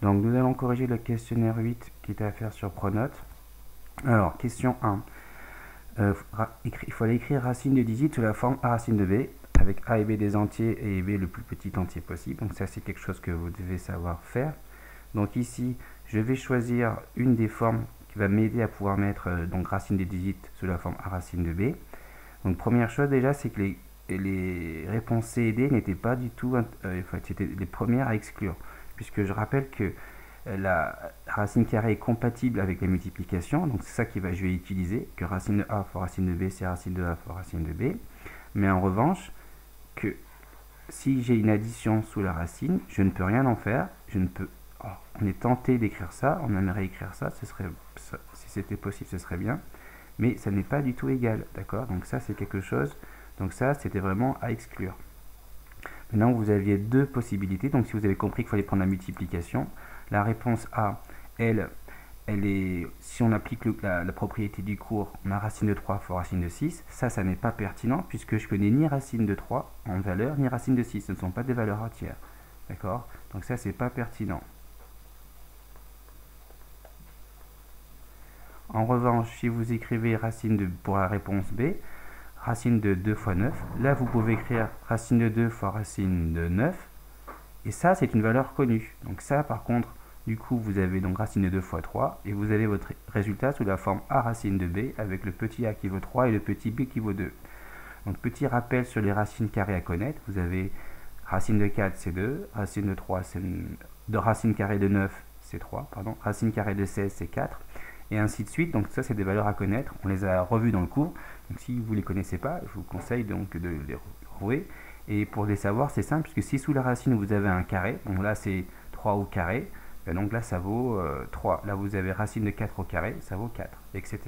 Donc nous allons corriger le questionnaire 8 qui est à faire sur Pronote. Alors, question 1. Il fallait écrire racine de 18 sous la forme a racine de b, avec a et b des entiers et b le plus petit entier possible. Donc ça, c'est quelque chose que vous devez savoir faire. Donc ici, je vais choisir une des formes qui va m'aider à pouvoir mettre donc racine de 18 sous la forme a racine de b. Donc première chose déjà, c'est que les réponses C et D n'étaient pas du tout, c'était les premières à exclure, puisque je rappelle que la racine carrée est compatible avec la multiplication, donc c'est ça que je vais utiliser, que racine de A fois racine de B, c'est racine de A fois racine de B. Mais en revanche, que si j'ai une addition sous la racine, je ne peux rien en faire, on est tenté d'écrire ça, on aimerait écrire ça, si c'était possible, ce serait bien, mais ça n'est pas du tout égal, d'accord? Donc ça, c'est quelque chose, donc ça, c'était vraiment à exclure. Maintenant, vous aviez deux possibilités, donc si vous avez compris qu'il fallait prendre la multiplication, la réponse A, elle est, si on applique la propriété du cours, on a racine de 3 fois racine de 6, ça n'est pas pertinent, puisque je connais ni racine de 3 en valeur, ni racine de 6, ce ne sont pas des valeurs entières, d'accord? Donc ça, c'est pas pertinent. En revanche, si vous écrivez racine de, pour la réponse B, racine de 2 fois 9, là vous pouvez écrire racine de 2 fois racine de 9, et ça c'est une valeur connue. Donc ça par contre, du coup vous avez donc racine de 2 fois 3, et vous avez votre résultat sous la forme a racine de b, avec le petit a qui vaut 3 et le petit b qui vaut 2. Donc petit rappel sur les racines carrées à connaître, vous avez racine de 4 c'est 2, racine de 3 c'est racine carrée de 9 c'est 3, pardon, racine carrée de 16 c'est 4, et ainsi de suite. Donc ça c'est des valeurs à connaître, on les a revues dans le cours, donc si vous ne les connaissez pas, je vous conseille donc de les retrouver. Et pour les savoir, c'est simple, puisque si sous la racine vous avez un carré, donc là c'est 3 au carré, donc là ça vaut 3. Là vous avez racine de 4 au carré, ça vaut 4, etc.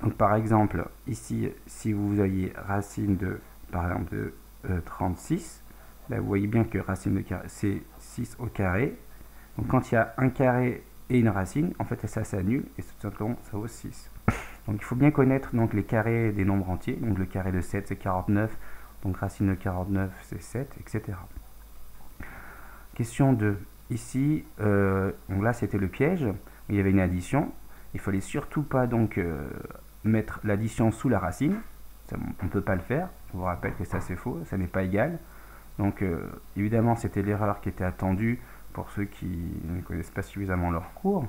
Donc par exemple, ici, si vous aviez racine de, par exemple, de 36, là vous voyez bien que racine de carré, c'est 6 au carré. Donc quand il y a un carré et une racine, en fait ça s'annule, et tout simplement ça vaut 6. Donc il faut bien connaître donc, les carrés des nombres entiers. Donc le carré de 7 c'est 49, donc racine de 49 c'est 7, etc. Question 2. Ici, donc là c'était le piège, il y avait une addition. Il fallait surtout pas donc mettre l'addition sous la racine. Ça, on ne peut pas le faire. Je vous rappelle que ça c'est faux, ça n'est pas égal. Donc évidemment c'était l'erreur qui était attendue pour ceux qui ne connaissent pas suffisamment leur cours.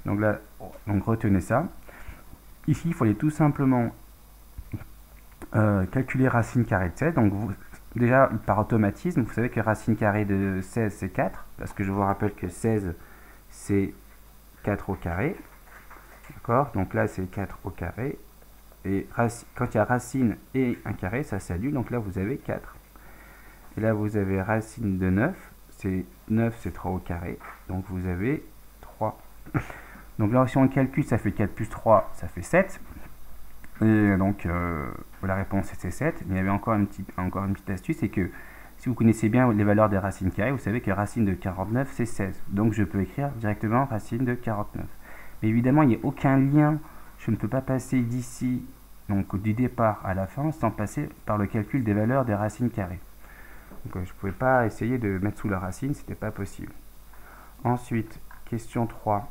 Donc là, donc retenez ça. Ici, il fallait tout simplement calculer racine carrée de 16. Donc déjà, par automatisme, vous savez que racine carrée de 16, c'est 4. Parce que je vous rappelle que 16, c'est 4 au carré. D'accord? Donc là, c'est 4 au carré. Et quand il y a racine et un carré, ça s'annule. Donc là, vous avez 4. Et là, vous avez racine de 9. 9, c'est 3 au carré. Donc vous avez 3. Donc là, si on calcule, ça fait 4 plus 3, ça fait 7. Et donc, la réponse c'est 7. Mais il y avait encore une petite astuce, c'est que si vous connaissez bien les valeurs des racines carrées, vous savez que racine de 49, c'est 16. Donc, je peux écrire directement racine de 49. Mais évidemment, il n'y a aucun lien. Je ne peux pas passer d'ici, donc du départ à la fin, sans passer par le calcul des valeurs des racines carrées. Donc, je ne pouvais pas essayer de mettre sous la racine, c'était pas possible. Ensuite, question 3.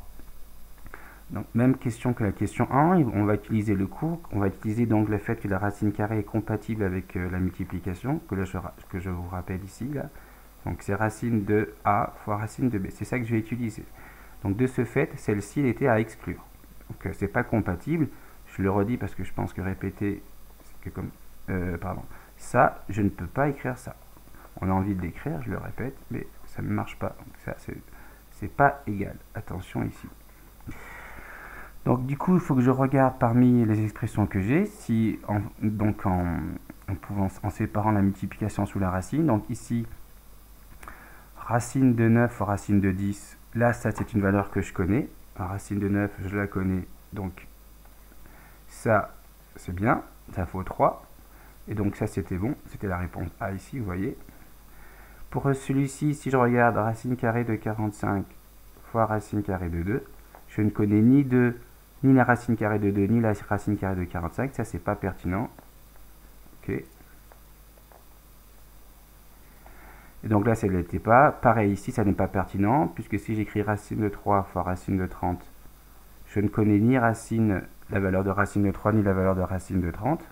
Donc, même question que la question 1, on va utiliser le cours, on va utiliser donc le fait que la racine carrée est compatible avec la multiplication, que je vous rappelle ici. Là. Donc c'est racine de A fois racine de B, c'est ça que je vais utiliser. Donc de ce fait, celle-ci était à exclure. Donc c'est pas compatible, je le redis parce que je pense que répéter, c'est que comme, pardon, ça, je ne peux pas écrire ça. On a envie de l'écrire, je le répète, mais ça ne marche pas. Donc ça, c'est pas égal. Attention ici. Donc du coup, il faut que je regarde parmi les expressions que j'ai, si en séparant la multiplication sous la racine. Donc ici, racine de 9 fois racine de 10, là, ça c'est une valeur que je connais. La racine de 9, je la connais, donc ça, c'est bien, ça vaut 3. Et donc ça, c'était bon, c'était la réponse A ici, vous voyez. Pour celui-ci, si je regarde racine carrée de 45 fois racine carrée de 2, je ne connais ni la racine carrée de 2, ni la racine carrée de 45. Ça, c'est pas pertinent. Ok. Et donc là, ça ne l'était pas. Pareil ici, ça n'est pas pertinent, puisque si j'écris racine de 3 fois racine de 30, je ne connais ni la valeur de racine de 3, ni la valeur de racine de 30.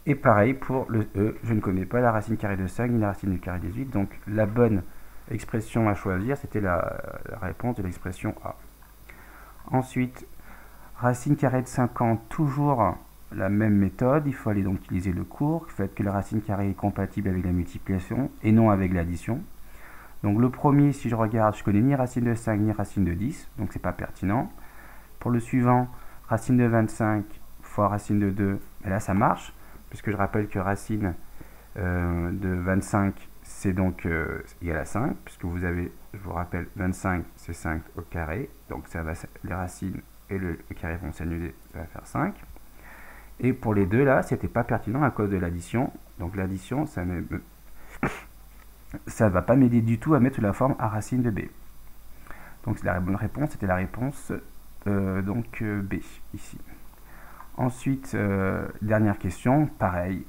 Et pareil pour le E, je ne connais pas la racine carrée de 5, ni la racine du carré de 18. Donc la bonne expression à choisir, c'était la réponse de l'expression A. Ensuite, racine carrée de 50, toujours la même méthode. Il faut aller donc utiliser le cours, le fait que la racine carrée est compatible avec la multiplication et non avec l'addition. Donc le premier, si je regarde, je connais ni racine de 5 ni racine de 10, donc c'est pas pertinent. Pour le suivant, racine de 25 fois racine de 2, et là ça marche, puisque je rappelle que racine de 25, c'est donc égal à 5, puisque vous avez, je vous rappelle, 25, c'est 5 au carré, donc ça va, les racines et le carré vont s'annuler, ça va faire 5. Et pour les deux là, c'était pas pertinent à cause de l'addition, donc l'addition, ça ne va pas m'aider du tout à mettre la forme a racine de b. Donc la bonne réponse, c'était la réponse B, ici. Ensuite, dernière question, pareil,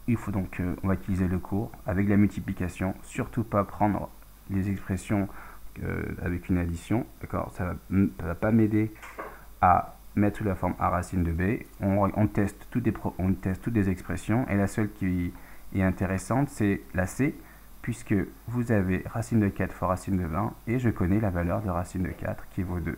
il faut donc, on va utiliser le cours avec la multiplication, surtout pas prendre les expressions avec une addition, d'accord, ça va pas m'aider à mettre sous la forme a racine de b. On teste toutes des expressions, et la seule qui est intéressante, c'est la C, puisque vous avez racine de 4 fois racine de 20, et je connais la valeur de racine de 4 qui vaut 2.